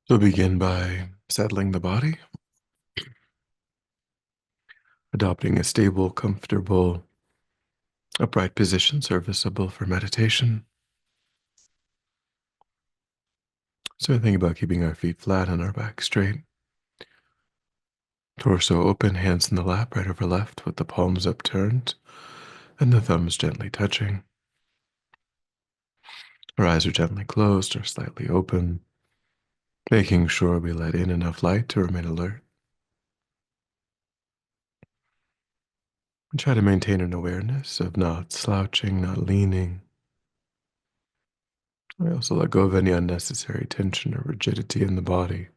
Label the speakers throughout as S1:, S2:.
S1: So begin by settling the body, adopting a stable, comfortable, upright position serviceable for meditation. So think about keeping our feet flat and our back straight. Torso open, hands in the lap, right over left, with the palms upturned and the thumbs gently touching. Our eyes are gently closed or slightly open, making sure we let in enough light to remain alert. And try to maintain an awareness of not slouching, not leaning. We also let go of any unnecessary tension or rigidity in the body,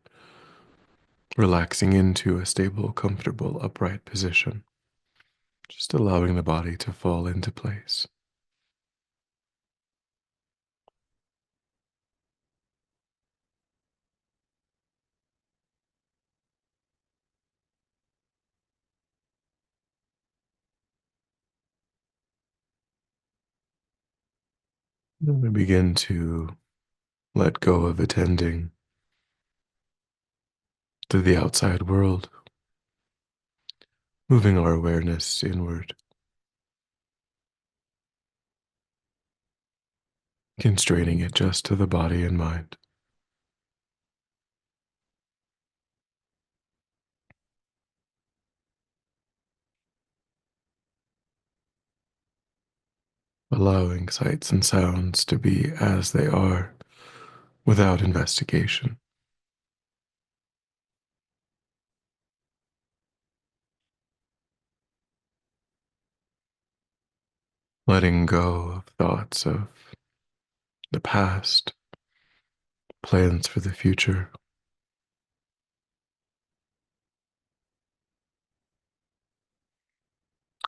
S1: relaxing into a stable, comfortable, upright position, just allowing the body to fall into place. Then we begin to let go of attending to the outside world, moving our awareness inward, constraining it just to the body and mind, allowing sights and sounds to be as they are without investigation, letting go of thoughts of the past, plans for the future,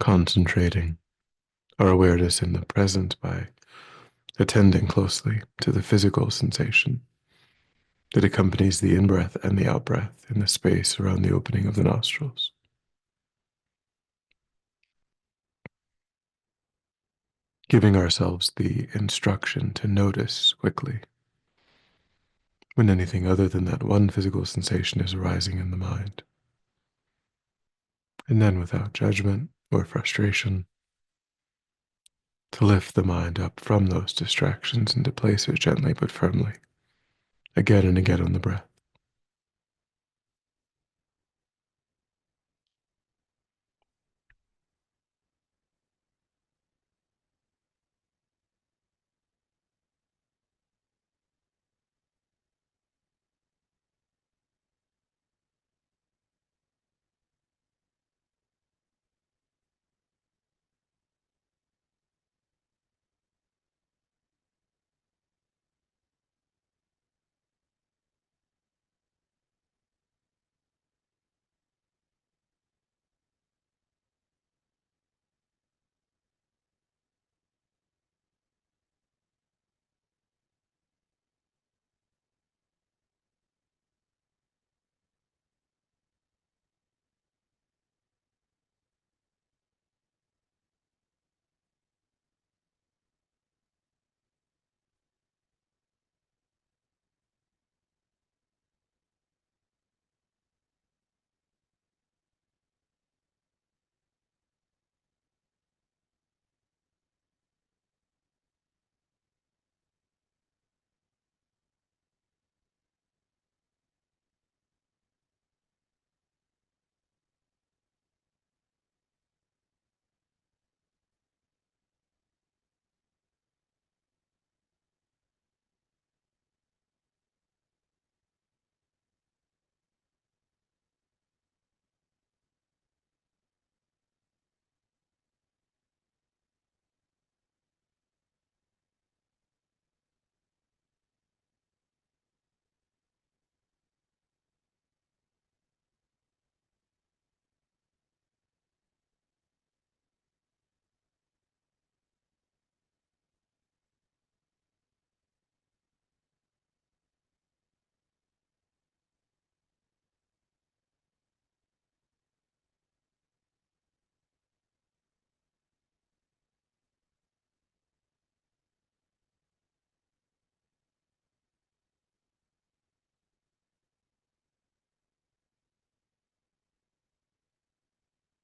S1: concentrating our awareness in the present by attending closely to the physical sensation that accompanies the in-breath and the out-breath in the space around the opening of the nostrils. Giving ourselves the instruction to notice quickly when anything other than that one physical sensation is arising in the mind. And then without judgment or frustration, to lift the mind up from those distractions and to place it gently but firmly, again and again on the breath.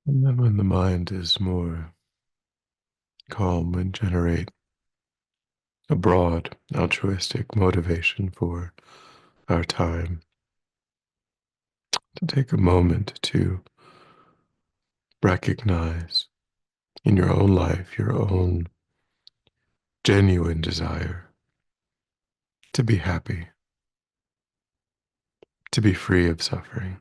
S1: And then when the mind is more calm, and generate a broad altruistic motivation for our time, to take a moment to recognize in your own life your own genuine desire to be happy, to be free of suffering,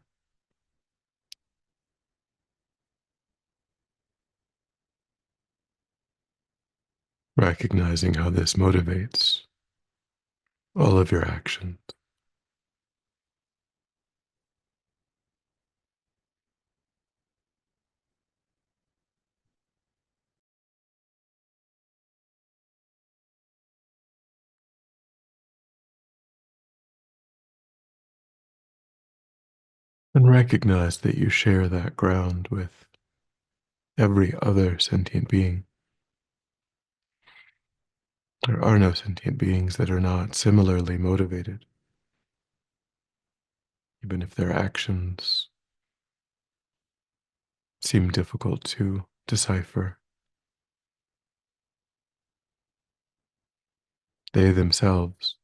S1: recognizing how this motivates all of your actions, and recognize that you share that ground with every other sentient being. There are no sentient beings that are not similarly motivated, even if their actions seem difficult to decipher. They themselves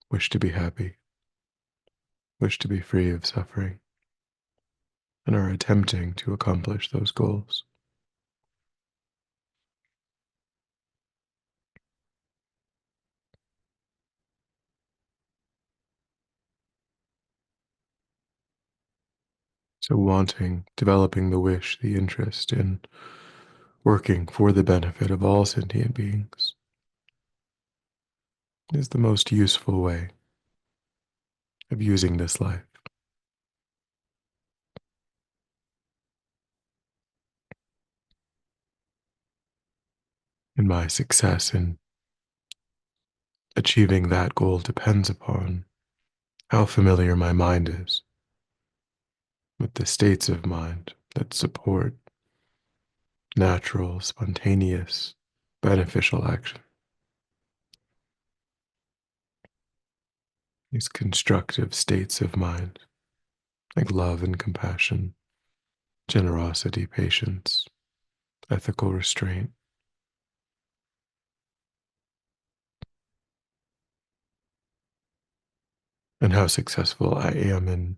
S1: wish to be happy, wish to be free of suffering, and are attempting to accomplish those goals. So, developing the wish, the interest in working for the benefit of all sentient beings is the most useful way of using this life. And my success in achieving that goal depends upon how familiar my mind is with the states of mind that support natural, spontaneous, beneficial action. These constructive states of mind, like love and compassion, generosity, patience, ethical restraint, and how successful I am in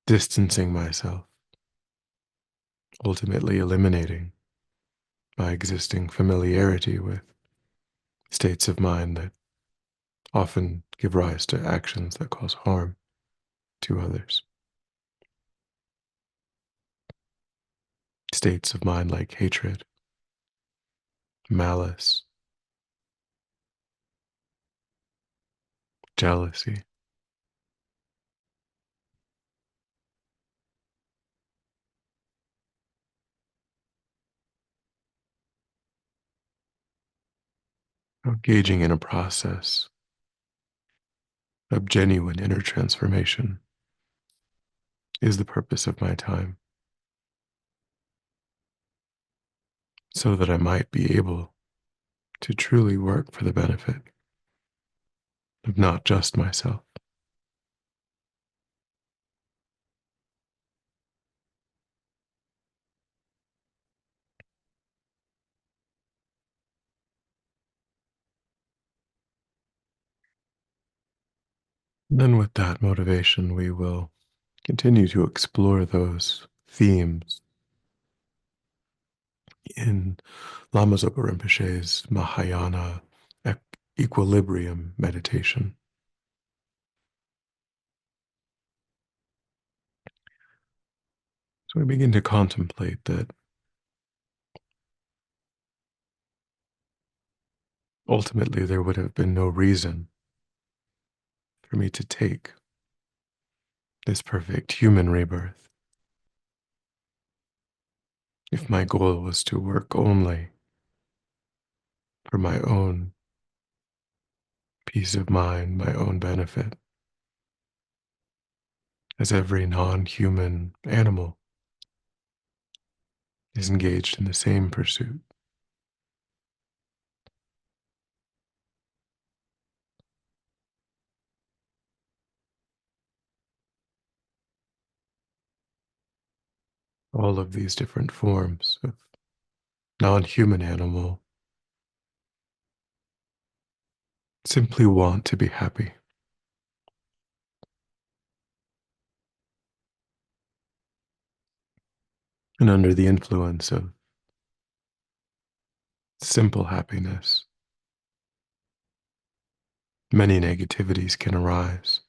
S1: distancing myself, ultimately eliminating my existing familiarity with states of mind that often give rise to actions that cause harm to others. States of mind like hatred, malice, jealousy, engaging in a process of genuine inner transformation is the purpose of my time, so that I might be able to truly work for the benefit of not just myself. Then, with that motivation, we will continue to explore those themes in Lama Zopa Rinpoche's Mahayana equilibrium meditation. So we begin to contemplate that ultimately there would have been no reason for me to take this perfect human rebirth if my goal was to work only for my own peace of mind, my own benefit, as every non-human animal is engaged in the same pursuit. all of these different forms of non-human animal simply want to be happy. And under the influence of simple happiness, many negativities can arise.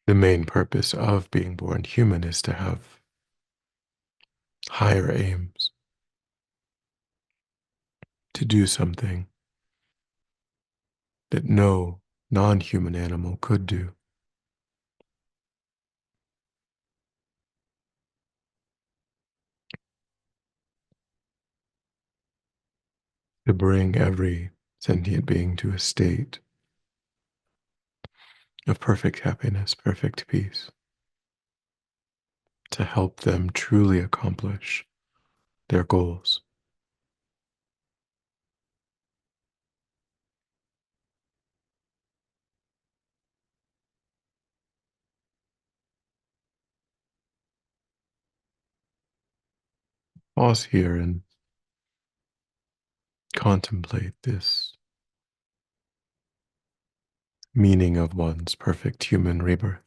S1: The main purpose of being born human is to have higher aims, to do something that no non-human animal could do, to bring every sentient being to a state of perfect happiness, perfect peace, to help them truly accomplish their goals. Pause here and contemplate this meaning of one's perfect human rebirth.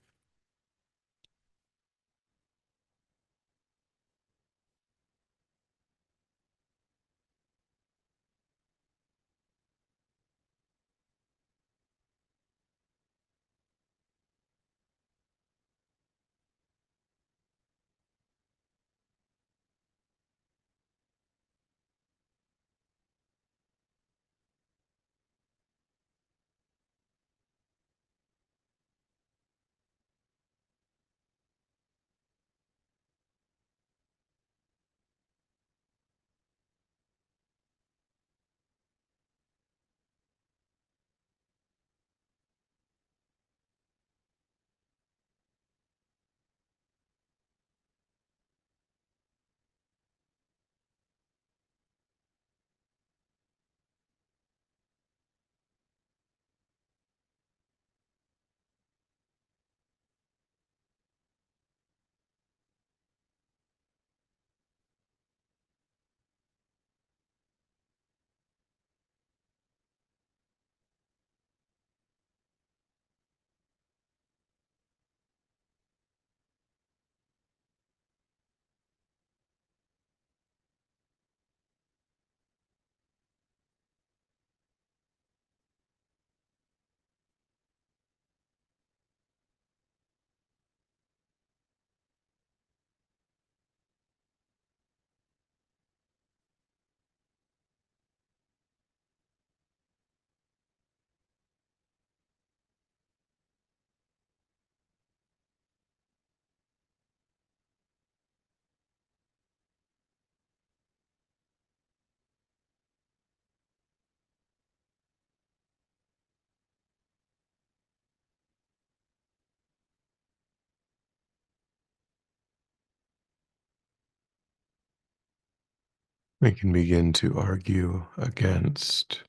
S1: We can begin to argue against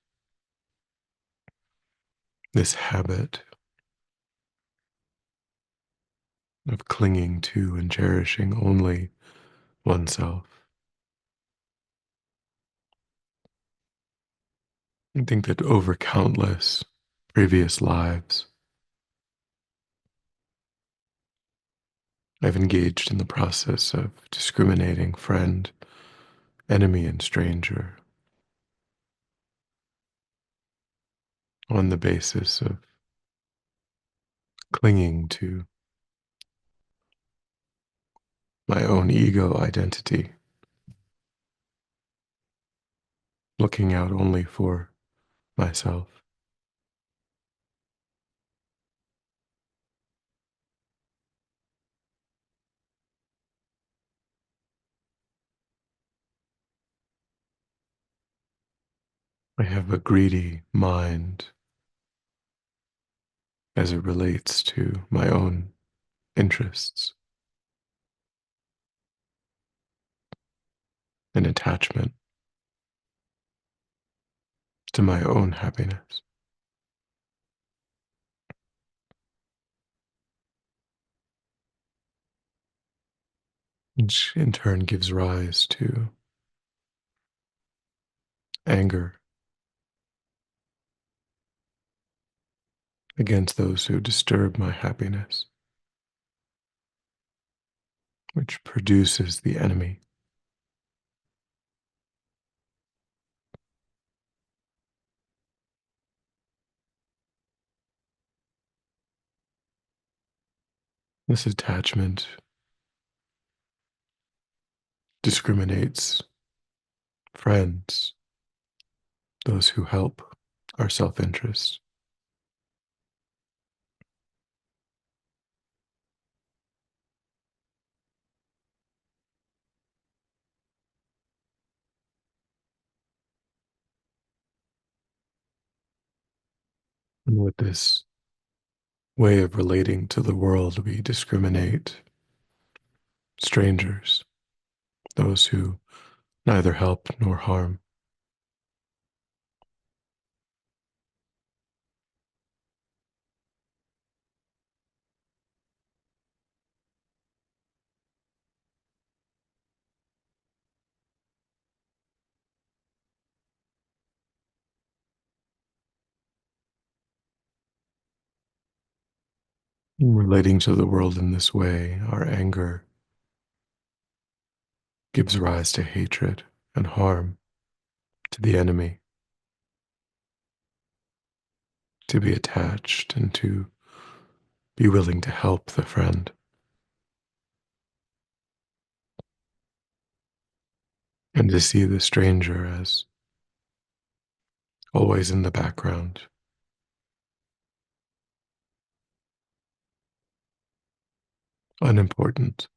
S1: this habit of clinging to and cherishing only oneself. I think that over countless previous lives, I've engaged in the process of discriminating friend, enemy, and stranger on the basis of clinging to my own ego identity, looking out only for myself. I have a greedy mind as it relates to my own interests and attachment. to my own happiness, which in turn gives rise to anger against those who disturb my happiness, which produces the enemy. This attachment discriminates friends, those who help our self interest. And with this way of relating to the world, we discriminate strangers, those who neither help nor harm. In relating to the world in this way, our anger gives rise to hatred and harm to the enemy, to be attached and to be willing to help the friend, and to see the stranger as always in the background, unimportant.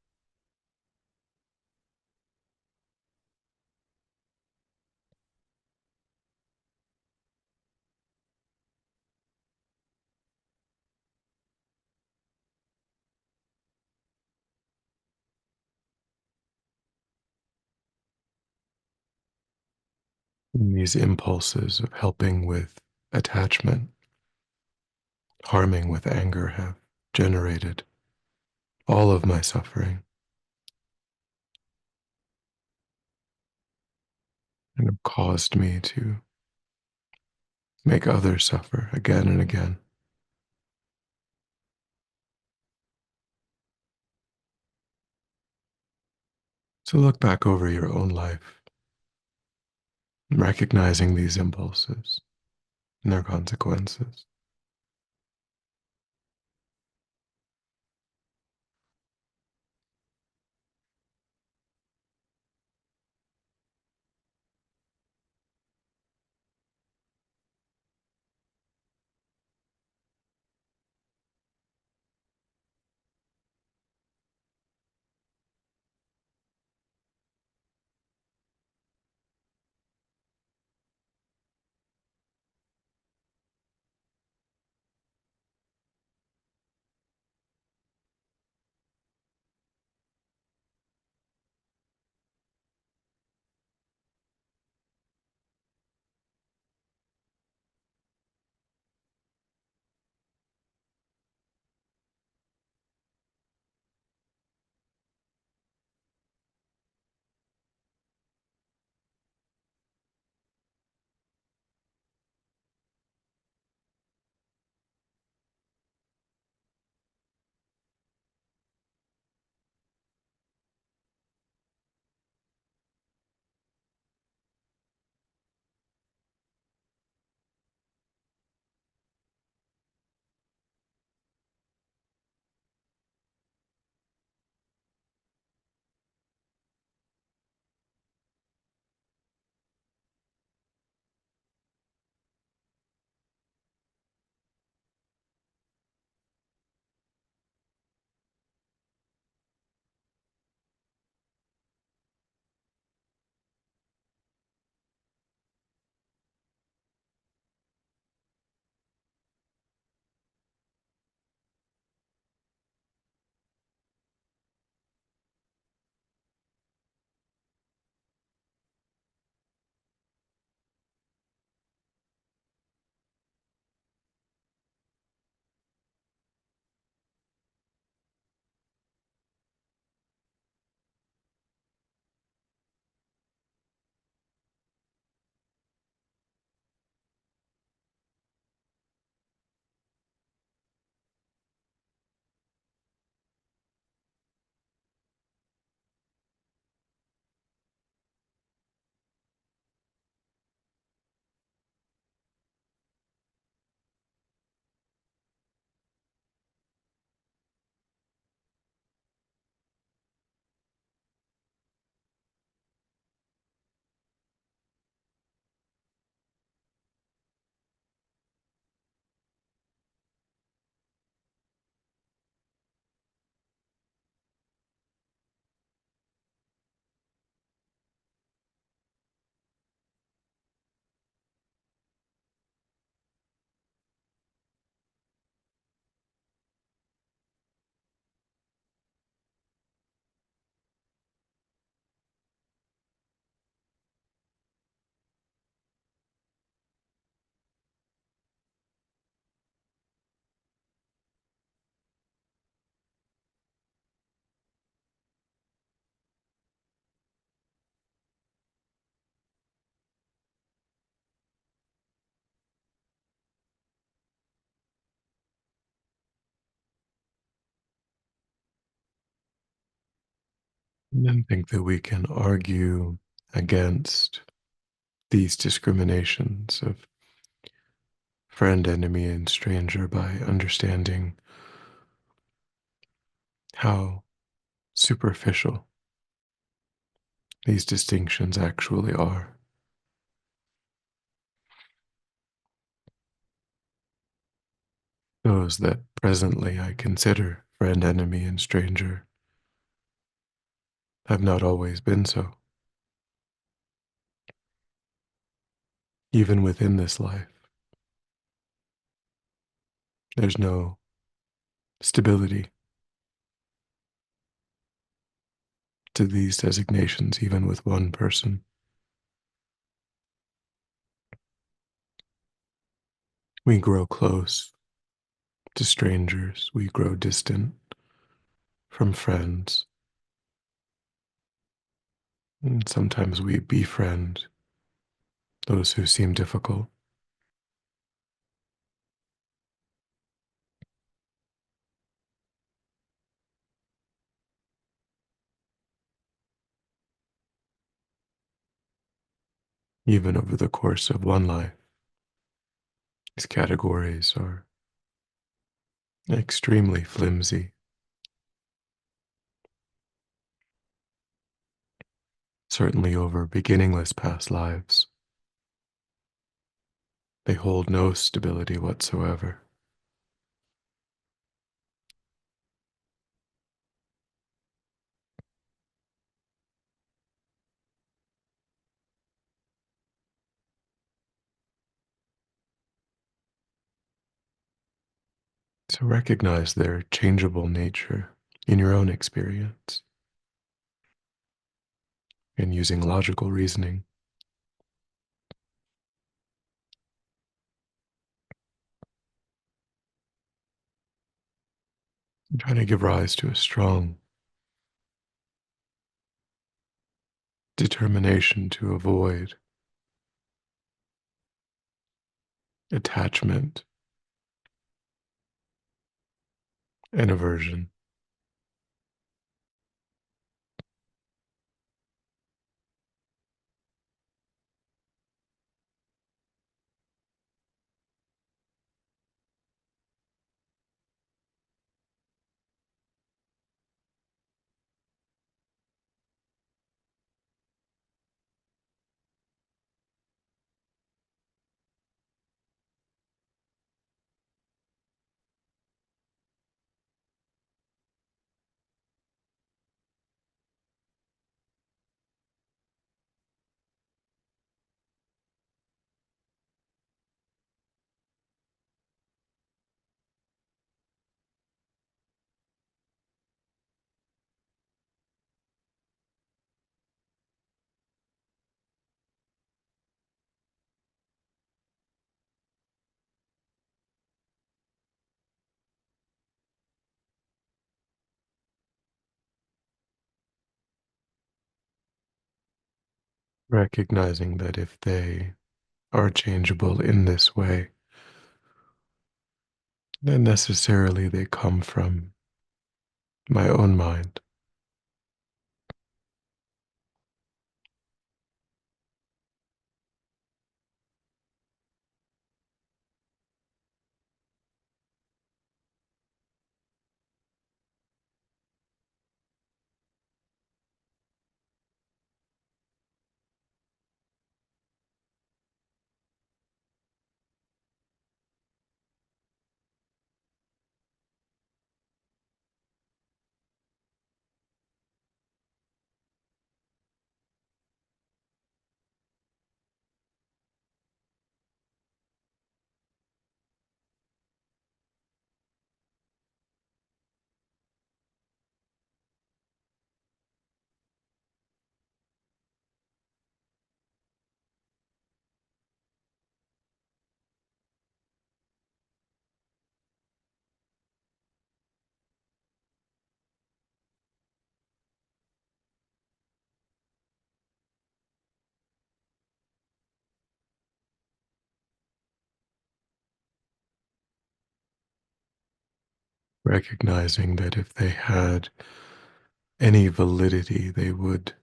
S1: And these impulses of helping with attachment, harming with anger have generated all of my suffering and have caused me to make others suffer again and again. So look back over your own life, recognizing these impulses and their consequences. And think that we can argue against these discriminations of friend, enemy, and stranger by understanding how superficial these distinctions actually are. Those that presently I consider friend, enemy, and stranger have not always been so. Even within this life, there's no stability to these designations, even with one person. We grow close to strangers, we grow distant from friends, and sometimes we befriend those who seem difficult. Even over the course of one life, these categories are extremely flimsy. Certainly over beginningless past lives, they hold no stability whatsoever. So recognize their changeable nature in your own experience and using logical reasoning, and trying to give rise to a strong determination to avoid attachment and aversion. Recognizing that if they are changeable in this way, then necessarily they come from my own mind. Recognizing that if they had any validity they would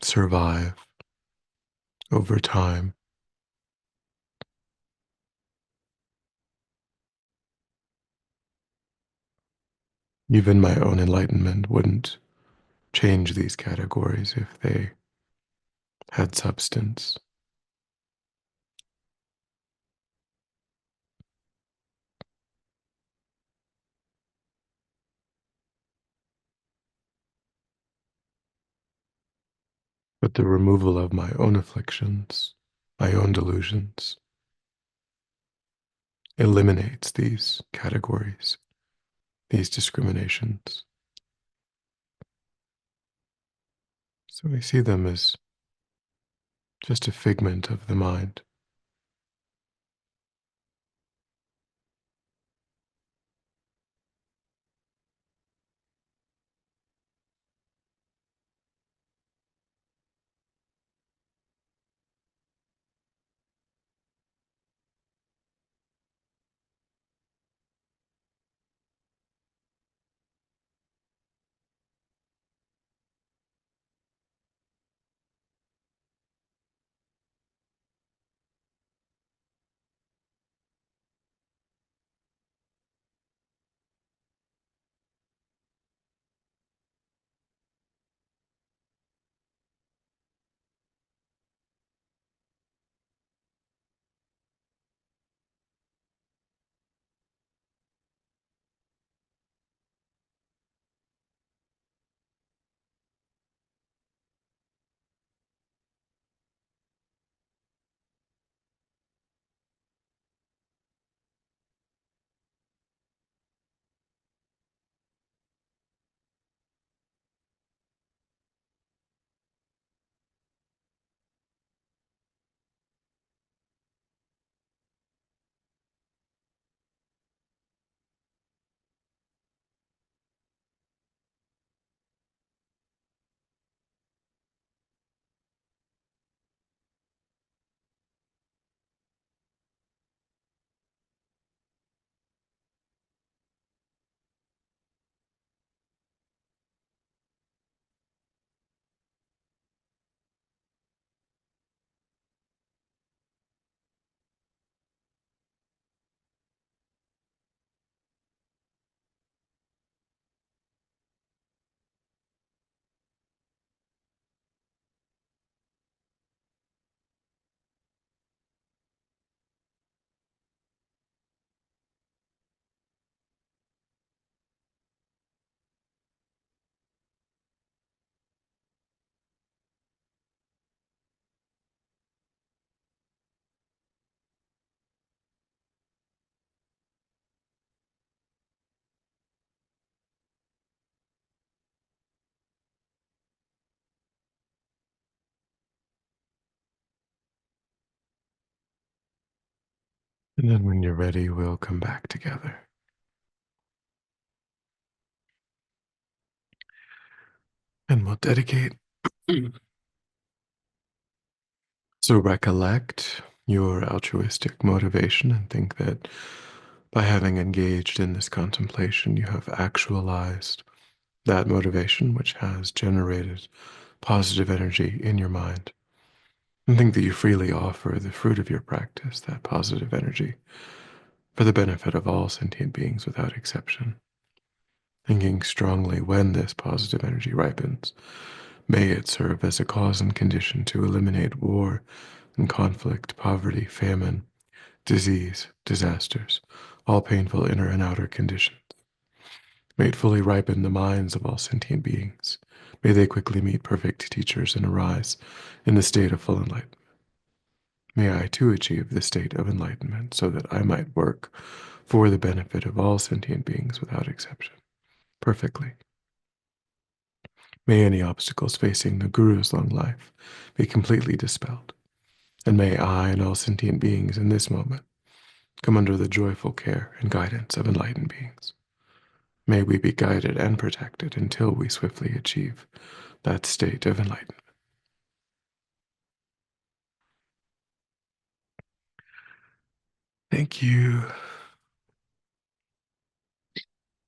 S1: survive over time. Even my own enlightenment wouldn't change these categories if they had substance. But the removal of my own afflictions, my own delusions, eliminates these categories, these discriminations. So we see them as just a figment of the mind. And then when you're ready, we'll come back together. And we'll dedicate. So recollect your altruistic motivation and think that by having engaged in this contemplation, you have actualized that motivation, which has generated positive energy in your mind. And think that you freely offer the fruit of your practice, that positive energy, for the benefit of all sentient beings without exception. Thinking strongly when this positive energy ripens, may it serve as a cause and condition to eliminate war and conflict, poverty, famine, disease, disasters, all painful inner and outer conditions. May it fully ripen the minds of all sentient beings. May they quickly meet perfect teachers and arise in the state of full enlightenment. May I too achieve the state of enlightenment so that I might work for the benefit of all sentient beings without exception, perfectly. May any obstacles facing the Guru's long life be completely dispelled, and may I and all sentient beings in this moment come under the joyful care and guidance of enlightened beings. May we be guided and protected until we swiftly achieve that state of enlightenment. Thank you.